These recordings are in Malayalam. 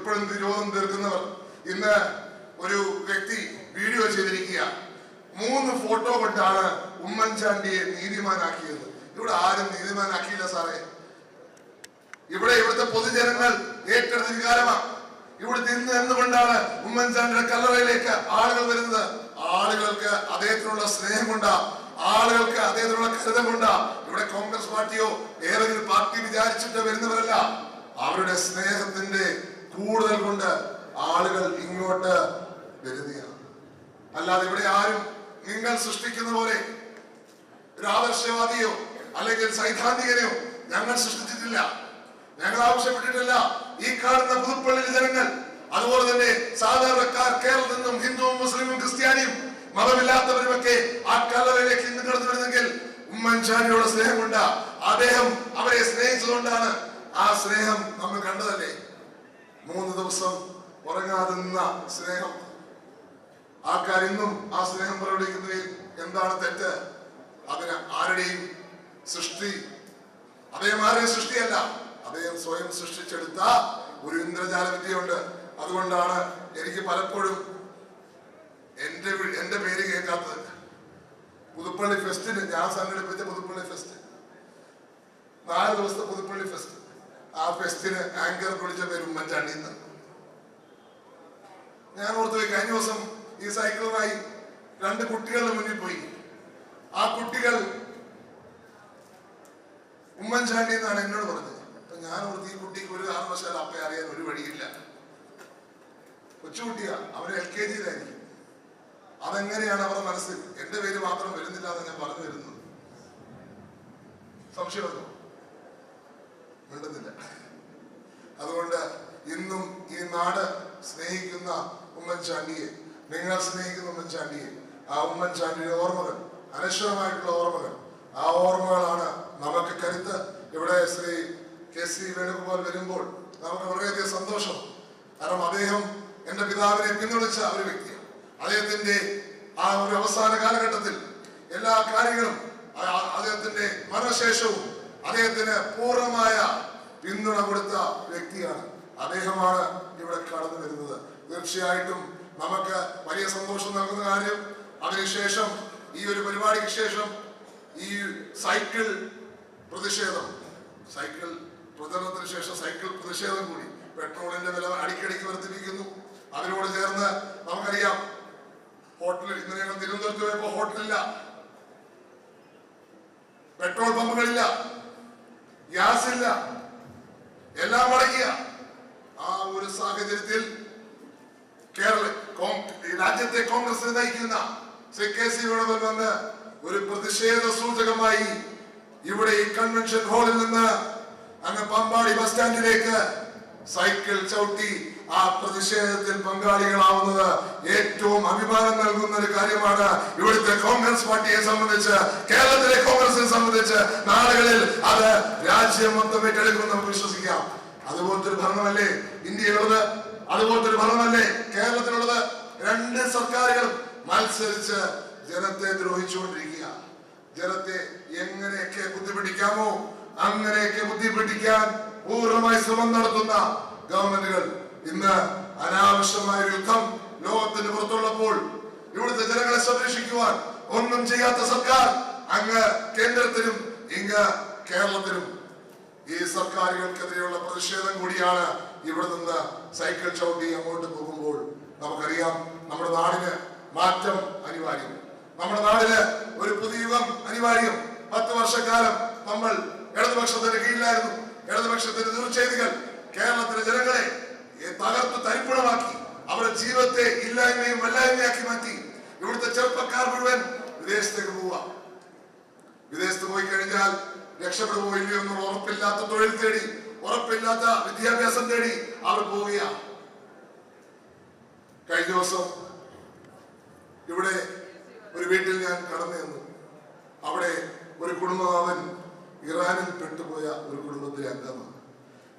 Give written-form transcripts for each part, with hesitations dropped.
ഇപ്പോഴും വിരോധം തീർക്കുന്നവർ ഇന്ന് ഒരു വ്യക്തി വീഡിയോ ചെയ്തിരിക്കുക. 3 ഫോട്ടോ കൊണ്ടാണ് ഉമ്മൻചാണ്ടിയെ നീതിമാനാക്കിയത്. ഇവിടെ ആരും നീതിമാനാക്കിയില്ല സാറേ. ഇവിടുത്തെ പൊതുജനങ്ങൾ ഏറ്റെടുത്ത വികാരമാണ്. ഇവിടുത്തെ ഇന്ന് എന്തുകൊണ്ടാണ് ഉമ്മൻചാണ്ടിയുടെ കല്ലറയിലേക്ക് ആളുകൾ വരുന്നത്? ആളുകൾക്ക് അദ്ദേഹത്തിനുള്ള സ്നേഹം കൊണ്ടാ, ആളുകൾക്ക് അദ്ദേഹത്തിനുള്ള കരുതം കൊണ്ടാ. ഇവിടെ കോൺഗ്രസ് പാർട്ടിയോ ഏതെങ്കിലും പാർട്ടി വിചാരിച്ചിട്ട് വരുന്നവരല്ല. അവരുടെ സ്നേഹത്തിന്റെ കൂടുതൽ കൊണ്ട് ആളുകൾ ഇങ്ങോട്ട് വരുന്നതാണ്. അല്ലാതെ ഇവിടെ ആരും നിങ്ങൾ സൃഷ്ടിക്കുന്ന പോലെ ഒരു ആദർശവാദിയോ അല്ലെങ്കിൽ സൈദ്ധാന്തികനെയോ ഞങ്ങൾ സൃഷ്ടിച്ചിട്ടില്ല, ഞങ്ങൾ ആവശ്യപ്പെട്ടിട്ടില്ല. ഈ കാണുന്ന പുതുപ്പള്ളിയിലെ ജനങ്ങൾ, അതുപോലെ തന്നെ സാധാരണക്കാർ, കേരളത്തിൽ നിന്നും ഹിന്ദുവും മുസ്ലിമും ക്രിസ്ത്യാനിയും മതമില്ലാത്തവരുമൊക്കെ ആ കല്ലറയിലേക്ക് ഇന്ന് കടന്നു വരുന്നെങ്കിൽ ഉമ്മൻചാണ്ടിയോട് സ്നേഹം കൊണ്ട് അദ്ദേഹം അവരെ സ്നേഹിച്ചതുകൊണ്ടാണ്. ആ സ്നേഹം നമ്മൾ കണ്ടതല്ലേ? 3 ദിവസം ഉറങ്ങാതെ നിന്ന സ്നേഹം. ആൾക്കാർ ഇന്നും ആ സ്നേഹം പ്രകടിപ്പിക്കുന്നതിൽ എന്താണ് തെറ്റ്? അതിന് ആരുടെയും സൃഷ്ടി, അദ്ദേഹം ആരെയും സൃഷ്ടിയല്ല, അദ്ദേഹം സ്വയം സൃഷ്ടിച്ചെടുത്ത ഒരു ഇന്ദ്രജാല വിദ്യയുണ്ട്. അതുകൊണ്ടാണ് എനിക്ക് പലപ്പോഴും എന്റെ പേര് കേൾക്കാത്തത്. പുതുപ്പള്ളി ഫെസ്റ്റിന് ഞാൻ സംഘടിപ്പിച്ച പുതുപ്പള്ളി ഫെസ്റ്റ്, 4 ദിവസത്തെ പുതുപ്പള്ളി ഫെസ്റ്റ്, ആ ഫെസ്റ്റിന് ആങ്കർ വിളിച്ച പേര് ഉമ്മൻചാണ്ടി. ഞാൻ ഓർത്തുപോയി, കഴിഞ്ഞ ദിവസം ഈ സൈക്കിളുമായി 2 കുട്ടികളുടെ മുന്നിൽ പോയി. ആ കുട്ടികൾ ഉമ്മൻചാണ്ടി എന്നാണ് എന്നോട് പറഞ്ഞത്. അപ്പൊ ഞാൻ ഓർത്ത് ഈ കുട്ടിക്ക് ഒരു കാരണവശാലും അപ്പ അറിയാൻ ഒരു വഴിയില്ല. കൊച്ചുകുട്ടിയാ, അവര് LKG-യിലായിരിക്കും. അതെങ്ങനെയാണ് അവരുടെ മനസ്സിൽ എന്റെ പേര് മാത്രം വരുന്നില്ല എന്ന് ഞാൻ പറഞ്ഞു വരുന്നത്? സംശയമല്ലോ, മിണ്ടുന്നില്ല. അതുകൊണ്ട് ഇന്നും ഈ നാട് സ്നേഹിക്കുന്ന ഉമ്മൻചാണ്ടിയെ, നിങ്ങൾ സ്നേഹിക്കുന്ന ഉമ്മൻചാണ്ടിയെ, ആ ഉമ്മൻചാണ്ടിയുടെ ഓർമ്മകൾ, അനശ്വരമായിട്ടുള്ള ഓർമ്മകൾ, ആ ഓർമ്മകളാണ് നമുക്ക് കരുത്ത്. ഇവിടെ ശ്രീ KC വേണുഗോപാൽ വരുമ്പോൾ നമുക്ക് വളരെയധികം സന്തോഷം. കാരണം അദ്ദേഹം എന്റെ പിതാവിനെ പിന്തുണച്ച ഒരു വ്യക്തിയാണ്. അദ്ദേഹത്തിന്റെ ആ ഒരു അവസാന കാലഘട്ടത്തിൽ എല്ലാ കാര്യങ്ങളും, അദ്ദേഹത്തിന്റെ മരണശേഷവും അദ്ദേഹത്തിന് പൂർണ്ണമായ പിന്തുണ കൊടുത്ത വ്യക്തിയാണ്. അദ്ദേഹമാണ് ഇവിടെ കടന്നു വരുന്നത്. തീർച്ചയായിട്ടും നമുക്ക് വലിയ സന്തോഷം നൽകുന്ന കാര്യം, അതിനുശേഷം ഈ ഒരു പരിപാടിക്ക് ശേഷം ഈ സൈക്കിൾ പ്രതിഷേധം, സൈക്കിൾ പ്രചരണത്തിന് ശേഷം സൈക്കിൾ പ്രതിഷേധം കൂടി, പെട്രോളിന്റെ വില അടിക്കടിക്ക് വർദ്ധിപ്പിക്കുന്നു. അതിനോട് ചേർന്ന് നമുക്കറിയാം, ഹോട്ടലിൽ ഇന്ന് ഞങ്ങൾ തിരുവനന്തപുരത്ത് പോയപ്പോ ഹോട്ടലില്ല, പെട്രോൾ പമ്പുകളില്ല, ഗ്യാസ് ഇല്ല, എല്ലാം മുടങ്ങിയ ആ ഒരു സാഹചര്യത്തിൽ രാജ്യത്തെ കോൺഗ്രസ് നയിക്കുന്ന ശ്രീ KC വേണുഗോപാൽ വന്ന് ഒരു പ്രതിഷേധ സൂചകമായി ഇവിടെ ഈ കൺവെൻഷൻ ഹാളിൽ നിന്ന് അങ്ങ് പമ്പാടി ബസ് സ്റ്റാൻഡിലേക്ക് സൈക്കിൾ ചവിട്ടി ആ പ്രതിഷേധത്തിൽ പങ്കാളികളാവുന്നത് ഏറ്റവും അഭിമാനം നൽകുന്ന ഒരു കാര്യമാണ്. ഇവിടുത്തെ കോൺഗ്രസ് പാർട്ടിയെ സംബന്ധിച്ച്, കേരളത്തിലെ കോൺഗ്രസിനെ സംബന്ധിച്ച് നാളുകളിൽ അത് രാജ്യം മൊത്തം ഏറ്റെടുക്കും നമുക്ക് വിശ്വസിക്കാം. അതുപോലത്തെ ഒരു ഭരണമല്ലേ ഇന്ത്യയിലുള്ളത്? അതുപോലത്തെ ഒരു ഭരണമല്ലേ കേരളത്തിലുള്ളത്? 2 സർക്കാരുകളും മത്സരിച്ച് ജനത്തെ ദ്രോഹിച്ചുകൊണ്ടിരിക്കുക. ജനത്തെ എങ്ങനെയൊക്കെ ബുദ്ധിപിടിക്കാമോ അങ്ങനെയൊക്കെ ബുദ്ധിപിടിക്കാൻ പൂർണ്ണമായി ശ്രമം നടത്തുന്ന ഗവൺമെന്റുകൾ ഇന്ന് അനാവശ്യമായ യുദ്ധം ലോകത്തിന് പുറത്തുള്ളപ്പോൾ ഇവിടുത്തെ ജനങ്ങളെ സംരക്ഷിക്കുവാൻ ഒന്നും ചെയ്യാത്ത സർക്കാർ അങ്ങ് കേന്ദ്രത്തിലും ഇങ്ങ് കേരളത്തിലും. ഈ സർക്കാരുകൾക്കെതിരെയുള്ള പ്രതിഷേധം കൂടിയാണ് ഇവിടെ നിന്ന് സൈക്കിൾ ചവിട്ടി അങ്ങോട്ട് പോകുമ്പോൾ. നമുക്കറിയാം, നമ്മുടെ നാടിന് മാറ്റം അനിവാര്യം, നമ്മുടെ നാടിന് ഒരു പുതിയ യുഗം അനിവാര്യം. 10 വർഷക്കാലം നമ്മൾ ഇടതുപക്ഷത്തിന്റെ കീഴിലായിരുന്നു. ഇടതുപക്ഷത്തിന്റെ ദുർചെയ്തികൾ കേരളത്തിലെ ജനങ്ങളെ തകർത്ത് തരിപ്പണമാക്കി, അവരുടെ ജീവിതത്തെ ഇല്ലായ്മയും വല്ലായ്മയാക്കി മാറ്റി. ഇവിടുത്തെ ചെറുപ്പക്കാർ മുഴുവൻ വിദേശത്തേക്ക് പോവുക. വിദേശത്ത് പോയി കഴിഞ്ഞാൽ രക്ഷപ്പെടുമോ ഇല്ലയോ എന്നുള്ള ഉറപ്പില്ലാത്ത തൊഴിൽ തേടി, ഉറപ്പില്ലാത്ത വിദ്യാഭ്യാസം തേടി അവർ പോവുകയാണ്. കഴിഞ്ഞ ദിവസം ഇവിടെ ഒരു വീട്ടിൽ ഞാൻ കടന്നു ചെന്നു. അവിടെ ഒരു കുടുംബനാഥൻ ഇറാനിൽ പെട്ടുപോയ ഒരു കുടുംബത്തിലെ അംഗമാണ്.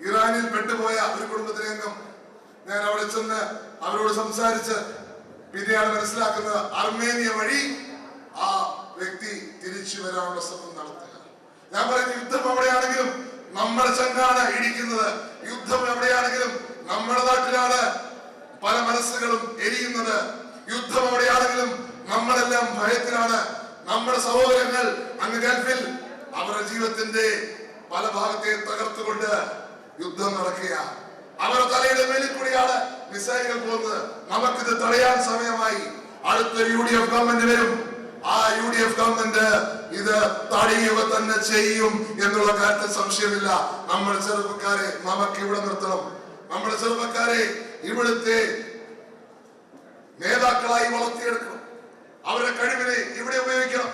ഇറാനിൽ പെട്ടുപോയ ഒരു കുടുംബത്തിലെ അംഗം. ഞാൻ അവിടെ ചെന്ന് അവരോട് സംസാരിച്ച് പിന്നെയാണ് മനസ്സിലാക്കുന്നത്, അർമേനിയ വഴി ആ വ്യക്തി തിരിച്ചു വരാനുള്ള ശ്രമം നടത്തുക. ഞാൻ പറയുന്നത്, യുദ്ധം എവിടെയാണെങ്കിലും നമ്മുടെ ചങ്കാണ് ഇടിക്കുന്നത്. യുദ്ധം എവിടെയാണെങ്കിലും നമ്മുടെ നാട്ടിലാണ് പല മനസ്സുകളും എരിയുന്നത്. യുദ്ധം എവിടെയാണെങ്കിലും നമ്മളെല്ലാം ഭയത്തിലാണ്. നമ്മുടെ സഹോദരങ്ങൾ അങ്ങ് ഗൾഫിൽ അവരുടെ ജീവിതത്തിന്റെ പല ഭാഗത്തെ തകർത്തുകൊണ്ട് യുദ്ധം നടക്കുക. അവരുടെ തലയുടെ മേലിൽ കൂടിയാണ് മിസൈലുകൾ പോകുന്നത്. നമുക്കിത് തടയാൻ സമയമായി. അടുത്ത UDF ഗവൺമെന്റ് വരും. ആ UDF ഗവൺമെന്റ് ഇത് തടയുക തന്നെ ചെയ്യും എന്നുള്ള കാര്യത്തിൽ സംശയമില്ല. നമ്മുടെ ചെറുപ്പക്കാരെ നമുക്ക് ഇവിടെ നിർത്തണം. നമ്മുടെ ചെറുപ്പക്കാരെ ഇവിടുത്തെ നേതാക്കളായി വളർത്തിയെടുക്കണം. അവരുടെ കഴിവിനെ ഇവിടെ ഉപയോഗിക്കണം.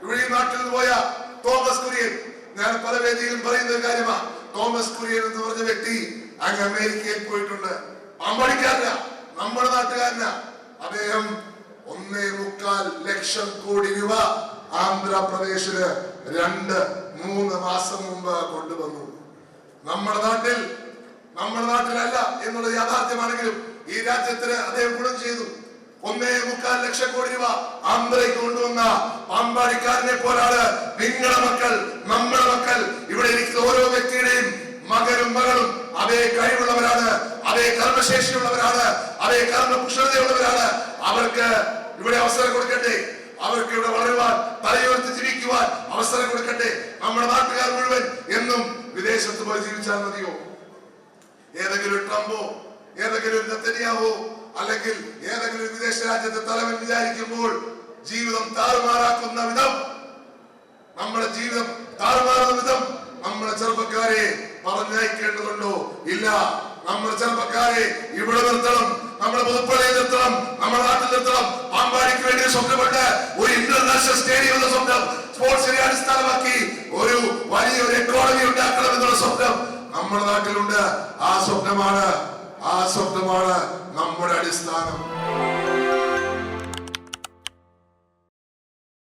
ഇവിടെ ഈ നാട്ടിൽ നിന്ന് പോയ തോമസ് കുര്യൻ, ഞാൻ പല വേദിയിലും പറയുന്ന കാര്യമാണ്. തോമസ് കുര്യൻ എന്ന് പറഞ്ഞ വ്യക്തി അങ്ങ് അമേരിക്കയിൽ പോയിട്ടുണ്ട്. പാമ്പാടിക്കാരന, നമ്മുടെ നാട്ടുകാരന. അദ്ദേഹം 1.25 ലക്ഷം കോടി രൂപ ആന്ധ്രാപ്രദേശില് 2-3 മാസം മുമ്പ് കൊണ്ടുവന്നു. നമ്മുടെ നാട്ടിലല്ല എന്നുള്ളത് യാഥാർത്ഥ്യമാണെങ്കിലും ഈ രാജ്യത്തിന് അദ്ദേഹം ഗുണം ചെയ്തു. 1.25 ലക്ഷം കോടി രൂപ ആന്ധ്രയ്ക്ക് കൊണ്ടുവന്ന പാമ്പാടിക്കാരനെ പോലാണ് നിങ്ങളുടെ മക്കൾ, നമ്മുടെ മക്കൾ. ഇവിടെ ഇരിക്കുന്ന ഓരോ വ്യക്തിയുടെയും മകനും മകളും അതേ കഴിവുള്ളവരാണ്, അതേ കർമ്മശേഷിയുള്ളവരാണ്, അതേ കർമ്മകുശലതയുള്ളവരാണ്. അവർക്ക് ഇവിടെ അവസരം കൊടുക്കട്ടെ. അവർക്ക് ഇവിടെ വളരുവാൻ, തലയുയർത്തി ജീവിക്കുവാൻ അവസരം കൊടുക്കട്ടെ. നമ്മുടെ നാട്ടുകാർ മുഴുവൻ എന്നും വിദേശത്ത് പോയി ജീവിച്ചാൽ മതിയോ? ഏതെങ്കിലും ഒരു ട്രംപോ, ഏതെങ്കിലും ഒരു നെതന്യാഹുവോ, അല്ലെങ്കിൽ ഏതെങ്കിലും ഒരു വിദേശ രാജ്യത്തെ തലവൻ വിചാരിക്കുമ്പോൾ ജീവിതം താറുമാറാക്കുന്ന വിധം, നമ്മുടെ ജീവിതം താറുമാറുന്ന വിധം നമ്മുടെ ചെറുപ്പക്കാരെ പറഞ്ഞയക്കേണ്ടതുണ്ടോ? ഇല്ല. നമ്മുടെ ചെറുപ്പക്കാരെ ഇവിടെ നിർത്തണം. നമ്മുടെ പുതുപ്പള്ളിയിൽ നിർത്തണം, നമ്മുടെ നാട്ടിൽ നിർത്തണം. പാമ്പാടിക്ക് വേണ്ടി സ്വപ്നപ്പെട്ട് ഒരു ഇന്റർനാഷണൽ സ്റ്റേഡിയം എന്ന സ്വപ്നം, സ്പോർട്സിനെ അടിസ്ഥാനമാക്കി ഒരു വലിയൊരു എക്കോണമി ഉണ്ടാക്കണം എന്നുള്ള സ്വപ്നം നമ്മുടെ നാട്ടിലുണ്ട്. ആ സ്വപ്നമാണ് നമ്മുടെ അടിസ്ഥാനം.